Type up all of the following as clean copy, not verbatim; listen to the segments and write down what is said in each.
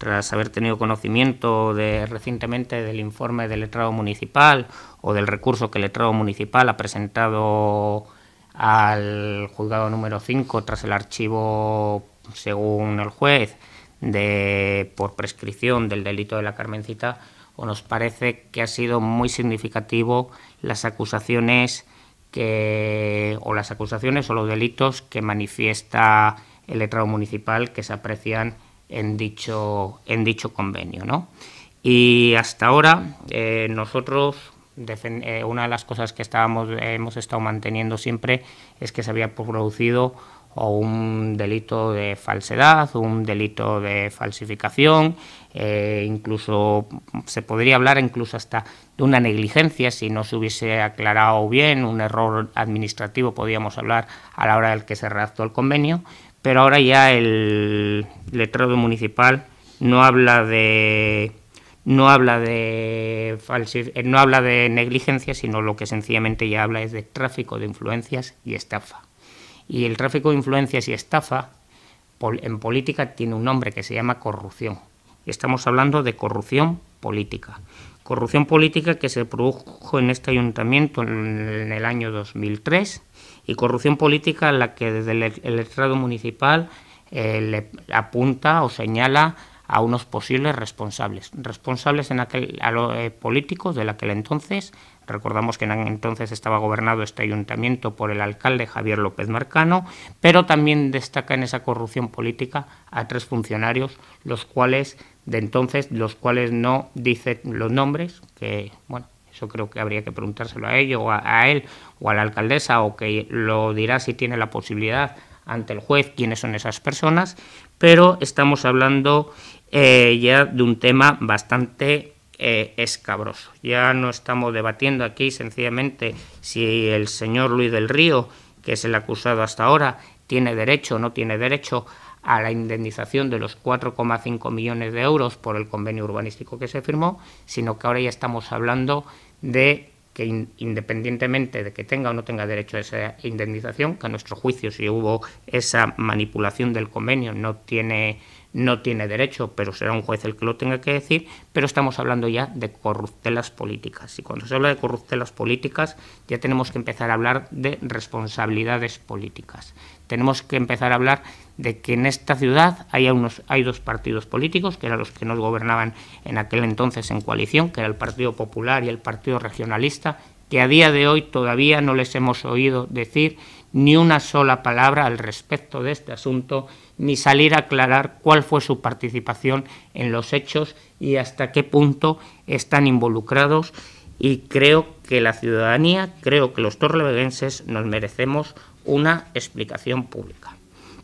tras haber tenido conocimiento recientemente del informe del letrado municipal o del recurso que el letrado municipal ha presentado al juzgado número 5 tras el archivo, según el juez, por prescripción del delito de la Carmencita, o nos parece que ha sido muy significativo las acusaciones o los delitos que manifiesta el letrado municipal que se aprecian en dicho convenio, ¿no? Y hasta ahora nosotros una de las cosas que hemos estado manteniendo siempre es que se había producido o un delito de falsedad, un delito de falsificación, incluso se podría hablar incluso hasta de una negligencia si no se hubiese aclarado bien, un error administrativo podríamos hablar a la hora del que se redactó el convenio, pero ahora ya el letrado municipal no habla de negligencia, sino lo que sencillamente ya habla es de tráfico de influencias y estafa. Y el tráfico de influencias y estafa en política tiene un nombre que se llama corrupción. Estamos hablando de corrupción política. Corrupción política que se produjo en este ayuntamiento en el año 2003 y corrupción política en la que desde el letrado municipal le apunta o señala a unos posibles responsables políticos de aquel entonces. Recordamos que en aquel entonces estaba gobernado este ayuntamiento por el alcalde Javier López Marcano, pero también destaca en esa corrupción política a 3 funcionarios, los cuales no dicen los nombres, que bueno, eso creo que habría que preguntárselo a ellos, o a él, o a la alcaldesa, o que lo dirá si tiene la posibilidad ante el juez quiénes son esas personas, pero estamos hablando ya de un tema bastante escabroso. Ya no estamos debatiendo aquí sencillamente si el señor Luis del Río, que es el acusado hasta ahora, tiene derecho o no tiene derecho a la indemnización de los 4,5 millones de euros por el convenio urbanístico que se firmó, sino que ahora ya estamos hablando de que independientemente de que tenga o no tenga derecho a esa indemnización, que a nuestro juicio si hubo esa manipulación del convenio no tiene derecho, pero será un juez el que lo tenga que decir, pero estamos hablando ya de corruptelas políticas. Y cuando se habla de corruptelas políticas ya tenemos que empezar a hablar de responsabilidades políticas. Tenemos que empezar a hablar de que en esta ciudad hay 2 partidos políticos, que eran los que nos gobernaban en aquel entonces en coalición, que era el Partido Popular y el Partido Regionalista, que a día de hoy todavía no les hemos oído decir ni una sola palabra al respecto de este asunto, ni salir a aclarar cuál fue su participación en los hechos y hasta qué punto están involucrados. Y creo que la ciudadanía, creo que los torreveguenses nos merecemos una explicación pública.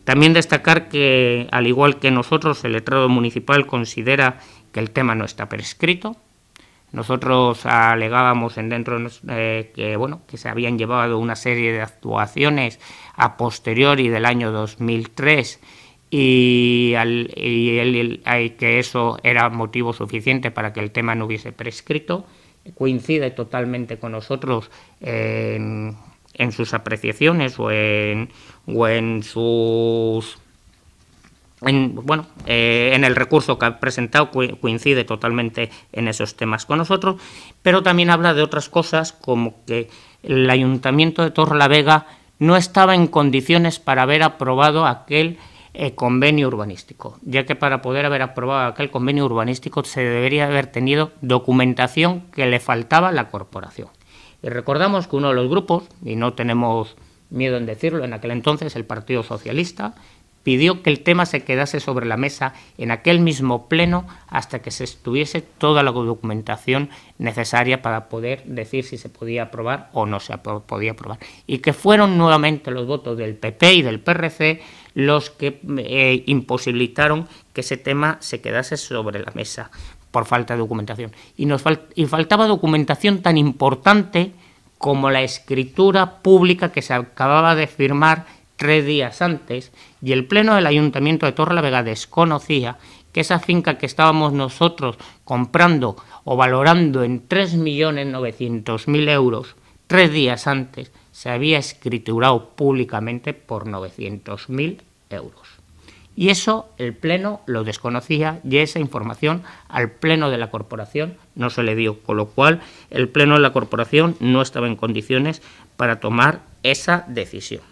También destacar que, al igual que nosotros, el letrado municipal considera que el tema no está prescrito. Nosotros alegábamos que se habían llevado una serie de actuaciones a posteriori del año 2003 y que eso era motivo suficiente para que el tema no hubiese prescrito. Coincide totalmente con nosotros en sus apreciaciones en el recurso que ha presentado, coincide totalmente en esos temas con nosotros, pero también habla de otras cosas, como que el Ayuntamiento de Torrelavega no estaba en condiciones para haber aprobado aquel convenio urbanístico, ya que para poder haber aprobado aquel convenio urbanístico se debería haber tenido documentación que le faltaba a la corporación. Y recordamos que uno de los grupos, y no tenemos miedo en decirlo, en aquel entonces el Partido Socialista, pidió que el tema se quedase sobre la mesa en aquel mismo pleno hasta que se estuviese toda la documentación necesaria para poder decir si se podía aprobar o no se podía aprobar. Y que fueron nuevamente los votos del PP y del PRC los que imposibilitaron que ese tema se quedase sobre la mesa por falta de documentación. Y faltaba documentación tan importante como la escritura pública que se acababa de firmar 3 días antes, y el Pleno del Ayuntamiento de Torrelavega desconocía que esa finca que estábamos nosotros comprando o valorando en 3.900.000 euros 3 días antes se había escriturado públicamente por 900.000 euros. Y eso el Pleno lo desconocía y esa información al Pleno de la Corporación no se le dio, con lo cual el Pleno de la Corporación no estaba en condiciones para tomar esa decisión.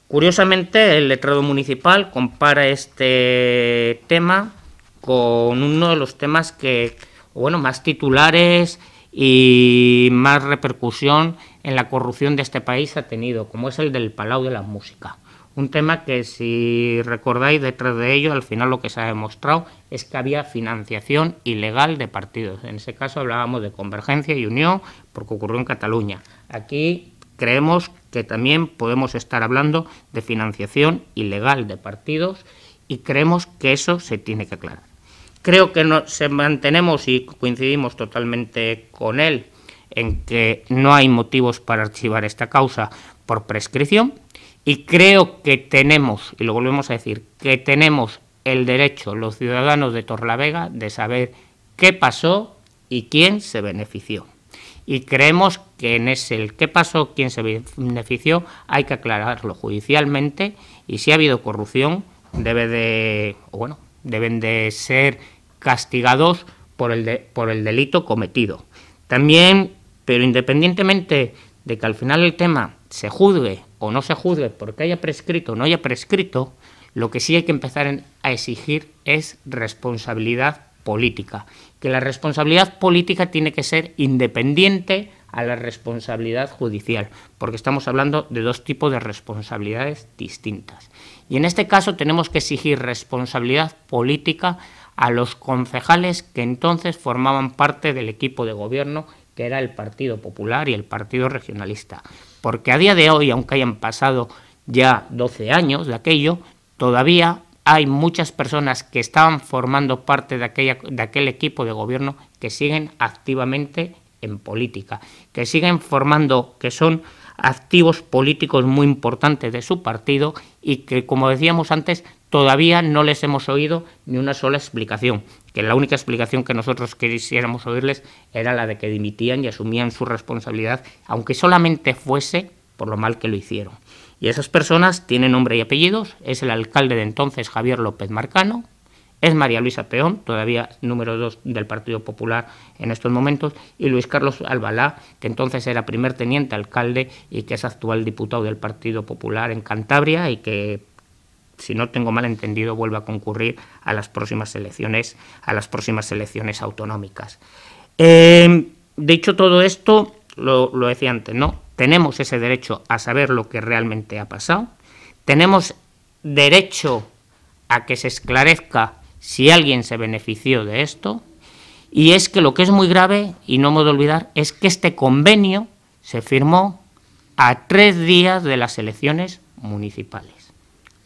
Curiosamente, el letrado municipal compara este tema con uno de los temas que, bueno, más titulares y más repercusión en la corrupción de este país ha tenido, como es el del Palau de la Música. Un tema que, si recordáis, detrás de ello, al final lo que se ha demostrado es que había financiación ilegal de partidos. En ese caso hablábamos de Convergencia y Unió, porque ocurrió en Cataluña. Aquí creemos que también podemos estar hablando de financiación ilegal de partidos y creemos que eso se tiene que aclarar. Creo que mantenemos y coincidimos totalmente con él en que no hay motivos para archivar esta causa por prescripción y creo que tenemos, y lo volvemos a decir, que tenemos el derecho, los ciudadanos de Torrelavega, de saber qué pasó y quién se benefició. Y creemos que en ese qué pasó, quién se benefició, hay que aclararlo judicialmente y si ha habido corrupción deben de ser castigados por el delito cometido. También, pero independientemente de que al final el tema se juzgue o no se juzgue porque haya prescrito o no haya prescrito, lo que sí hay que empezar a exigir es responsabilidad política, que la responsabilidad política tiene que ser independiente a la responsabilidad judicial, porque estamos hablando de dos tipos de responsabilidades distintas. Y en este caso tenemos que exigir responsabilidad política a los concejales que entonces formaban parte del equipo de gobierno, que era el Partido Popular y el Partido Regionalista, porque a día de hoy, aunque hayan pasado ya 12 años de aquello, todavía hay muchas personas que estaban formando parte de aquel equipo de gobierno que siguen activamente en política, que siguen formando, que son activos políticos muy importantes de su partido y que, como decíamos antes, todavía no les hemos oído ni una sola explicación, que la única explicación que nosotros quisiéramos oírles era la de que dimitían y asumían su responsabilidad, aunque solamente fuese por lo mal que lo hicieron. Y esas personas tienen nombre y apellidos, es el alcalde de entonces, Javier López Marcano, es María Luisa Peón, todavía número 2 del Partido Popular en estos momentos, y Luis Carlos Albalá, que entonces era primer teniente alcalde y que es actual diputado del Partido Popular en Cantabria y que, si no tengo mal entendido, vuelve a concurrir a las próximas elecciones autonómicas. Dicho todo esto, lo decía antes, ¿no? Tenemos ese derecho a saber lo que realmente ha pasado, tenemos derecho a que se esclarezca si alguien se benefició de esto, y es que lo que es muy grave, y no hemos de olvidar, es que este convenio se firmó a 3 días de las elecciones municipales,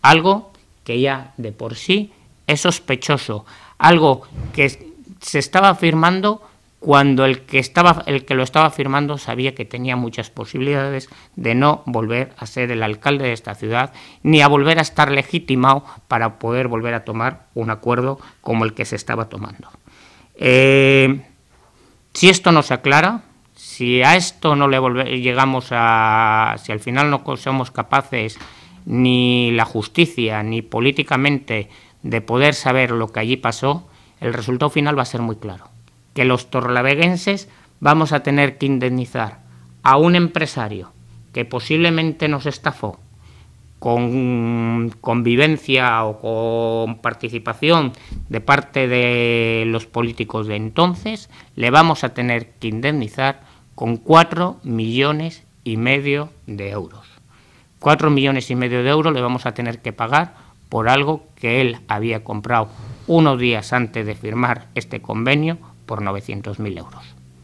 algo que ya de por sí es sospechoso, algo que se estaba firmando cuando el que lo estaba firmando sabía que tenía muchas posibilidades de no volver a ser el alcalde de esta ciudad, ni a volver a estar legitimado para poder volver a tomar un acuerdo como el que se estaba tomando. Si esto no se aclara, si a esto no si al final no somos capaces ni la justicia ni políticamente de poder saber lo que allí pasó, el resultado final va a ser muy claro. Que los torrelaveguenses vamos a tener que indemnizar a un empresario que posiblemente nos estafó con convivencia o con participación de parte de los políticos de entonces, le vamos a tener que indemnizar con 4,5 millones de euros. 4,5 millones de euros le vamos a tener que pagar por algo que él había comprado unos días antes de firmar este convenio por 900.000 euros.